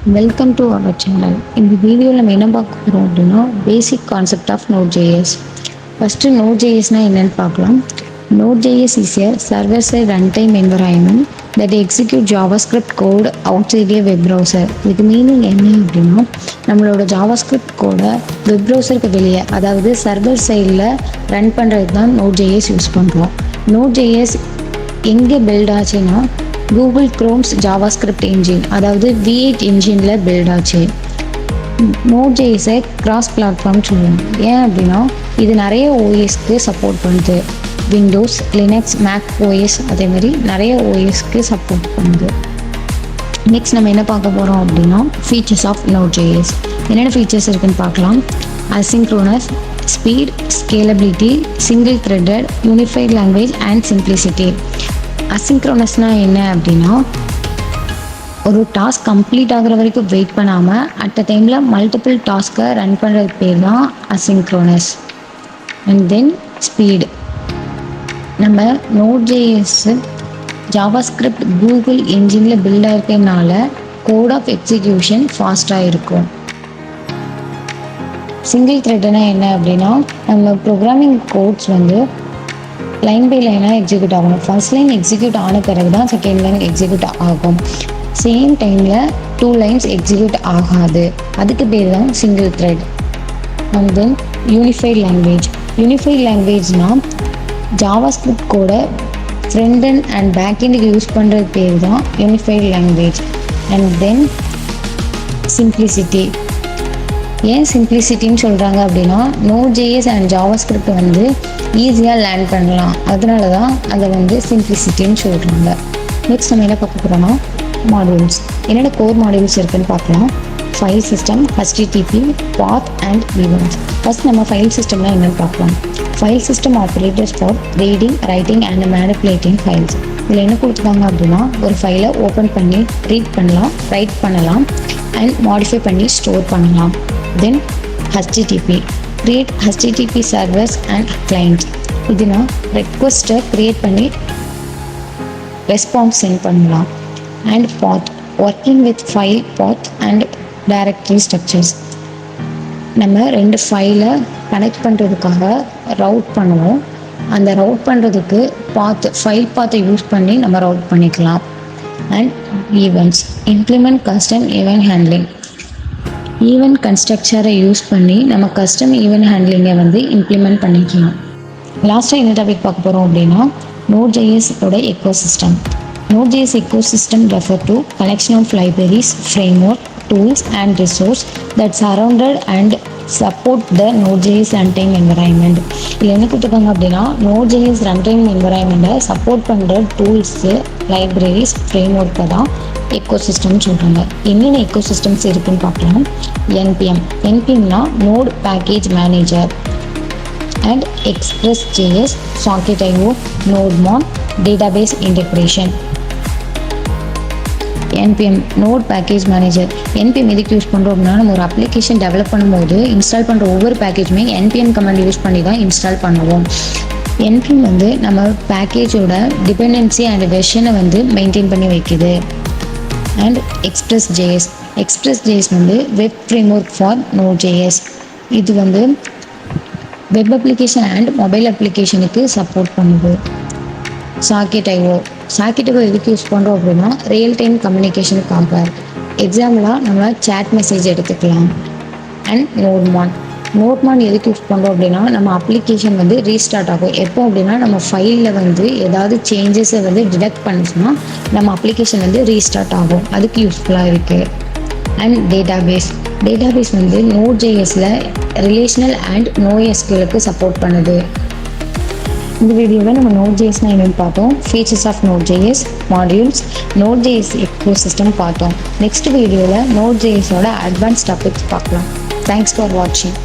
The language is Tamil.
Welcome to our channel. In the video நம்ம என்ன பார்க்க போறோம் அப்படின்னா basic concept of Node.js. First Node.jsனா என்னன்னு பார்க்கலாம். Node.js is a server-side runtime environment that execute JavaScript code outside a web browser. இது மீனிங் என்ன அப்படின்னா நம்மளோட JavaScript கோட வெப் ப்ரௌசருக்கு வெளியே அதாவது சர்வர் சைடில் ரன் பண்ணுறது தான் Node.js யூஸ் பண்ணுறோம். Node.js எங்கே பில்ட் ஆச்சுன்னா கூகுள் க்ரோம்ஸ் ஜாவாஸ்கிரிப்ட் இன்ஜின் அதாவது V8 இன்ஜினில் பில்ட் ஆச்சு. Node.js கிராஸ் பிளாட்ஃபார்ம் சொல்லுவோம். ஏன் அப்படின்னா இது நிறைய ஓஎஸ்க்கு சப்போர்ட் பண்ணுது. விண்டோஸ், லினக்ஸ், மேக் ஓஎஸ் அதே மாதிரி நிறைய ஓஎஸ்க்கு சப்போர்ட் பண்ணுது. நெக்ஸ்ட் நம்ம என்ன பார்க்க போகிறோம் அப்படின்னா ஃபீச்சர்ஸ் ஆஃப் Node.js. என்னென்ன ஃபீச்சர்ஸ் இருக்குன்னு பார்க்கலாம். Asynchronous, speed, scalability, single threaded, unified language and simplicity. அசிங்க்ரோனஸ்னால் என்ன அப்படின்னா ஒரு டாஸ்க் கம்ப்ளீட் ஆகிற வரைக்கும் வெயிட் பண்ணாமல் அட் அ டைமில் மல்டிபிள் டாஸ்க்கை ரன் பண்ணுறது பேர் தான் அசிங்க்ரோனஸ். And then speed. நம்ம Node.js ஜாவாஸ்கிரிப்ட் கூகுள் என்ஜினில் பில்ட் ஆகிருக்கனால கோட் ஆஃப் எக்ஸிக்யூஷன் ஃபாஸ்ட்டாக இருக்கும். சிங்கிள் த்ரெட்னா என்ன அப்படின்னா நம்ம ப்ரோக்ராமிங் கோட்ஸ் வந்து லைன் பை லைனாக எக்ஸிக்யூட் ஆகணும். ஃபர்ஸ்ட் லைன் எக்ஸிக்யூட் ஆன பிறகு தான் செகண்ட் லைன் எக்ஸிக்யூட் ஆகும். சேம் டைமில் 2 லைன்ஸ் எக்ஸிக்யூட் ஆகாது. அதுக்கு பேர் தான் single thread. And then unified language. Unified லாங்குவேஜ்னால் ஜாவாஸ்கிரிப்ட் கோட ஃப்ரண்ட் எண்ட் அண்ட் பேக் எண்டுக்கு யூஸ் பண்ணுறது பேர் தான் unified language. And then simplicity. ஏன் சிம்பிளிசிட்டின்னு சொல்கிறாங்க அப்படின்னா Node.js அண்ட் ஜாவாஸ்கிரிப்ட் வந்து ஈஸியாக லேர்ன் பண்ணலாம், அதனால தான் அதை வந்து சிம்பிளிசிட்டின்னு சொல்கிறாங்க. நெக்ஸ்ட் நம்ம என்ன பார்க்க போகிறோம்னா மாடியூல்ஸ். என்னென்ன கோர் மாடியூல்ஸ் இருக்குதுன்னு பார்க்கலாம். File system, HTTP, path and events. First நம்ம ஃபைல் சிஸ்டம்னா என்னென்னு பார்க்கலாம். File system operators for reading, writing and manipulating files. இதில் என்ன கொடுத்துருக்காங்க அப்படின்னா ஒரு ஃபைலை ஓப்பன் பண்ணி ரீட் பண்ணலாம், ரைட் பண்ணலாம் அண்ட் மாடிஃபை பண்ணி ஸ்டோர் பண்ணலாம். தென் HTTP, create HTTP servers and clients. இதுனா ரெக்வஸ்ட்டை க்ரியேட் பண்ணி ரெஸ்பான்ஸ் சென்ட் பண்ணலாம். And path, working with file path and directory structures. நம்ம 2 ஃபைலை கனெக்ட் பண்ணுறதுக்காக ரவுட் பண்ணுவோம். அந்த ரவுட் பண்ணுறதுக்கு ஃபைல் பாத்தை யூஸ் பண்ணி நம்ம ரவுட் பண்ணிக்கலாம். And events, implement custom event handling. Event கன்ஸ்ட்ரக்சரை யூஸ் பண்ணி நம்ம கஸ்டம் ஈவெண்ட் ஹேண்ட்லிங்கை வந்து இம்ப்ளிமெண்ட் பண்ணிக்கலாம். லாஸ்ட்டாக என்ன டாபிக் பார்க்க போகிறோம் அப்படின்னா Node.js-ஓட ecosystem. Node.js ecosystem refer to collection of libraries, framework, tools and resources that surrounded and support the Node.js runtime environment. இதில் என்ன கொடுத்துருக்காங்க அப்படின்னா Node.js runtime environment-ஐ சப்போர்ட் பண்ணுற டூல்ஸு, லைப்ரரிஸ், ஃப்ரேம்ஒர்க்கை தான் எக்கோசிஸ்டம்னு சொல்கிறாங்க. என்னென்ன எக்கோசிஸ்டம்ஸ் இருக்குன்னு பார்க்கலாம். NPMனா node package manager and Express.js, Socket.io, NodeMon, database integration. NPM node package manager. NPM எதுக்கு யூஸ் பண்ணுறோம் அப்படின்னா நம்ம ஒரு அப்ளிகேஷன் டெவலப் பண்ணும்போது இன்ஸ்டால் பண்ணுற ஒவ்வொரு பேக்கேஜுமே NPM கமாண்ட் யூஸ் பண்ணி தான் இன்ஸ்டால் பண்ணுவோம். NPM வந்து நம்ம பேக்கேஜோட டிபெண்டன்சி அண்ட் வெர்ஷனை வந்து மெயின்டைன் பண்ணி வைக்குது. அண்ட் Express.js வந்து வெப் ஃப்ரேம்ஒர்க் ஃபார் Node.js. இது வந்து வெப் அப்ளிகேஷன் அண்ட் மொபைல் அப்ளிகேஷனுக்கு சப்போர்ட் பண்ணுது. Socket.io எதுக்கு யூஸ் பண்ணுறோம் அப்படின்னா ரியல் டைம் கம்யூனிகேஷனுக்காக. எக்ஸாம்பிளாக நம்ம சேட் மெசேஜ் எடுத்துக்கலாம். அண்ட் NodeMon எதுக்கு யூஸ் பண்ணுறோம் அப்படின்னா நம்ம அப்ளிகேஷன் வந்து ரீஸ்டார்ட் ஆகும். எப்போ அப்படின்னா நம்ம ஃபைலில் வந்து ஏதாவது சேஞ்சஸை வந்து டிடெக்ட் பண்ணிச்சுன்னா நம்ம அப்ளிகேஷன் வந்து ரீஸ்டார்ட் ஆகும். அதுக்கு யூஸ்ஃபுல்லாக இருக்குது. அண்ட் டேட்டாபேஸ் வந்து Node.jsல ரிலேஷனல் அண்ட் NoSQLக்கு சப்போர்ட் பண்ணுது. இந்த வீடியோவில் நம்ம Node.jsனா என்னென்னு பார்த்தோம். Features of Node.js, modules, Node.js ecosystem பார்த்தோம். நெக்ஸ்ட் வீடியோவில் Node.jsோட அட்வான்ஸ் டாபிக்ஸ் பார்க்கலாம். தேங்க்ஸ் ஃபார் வாட்சிங்.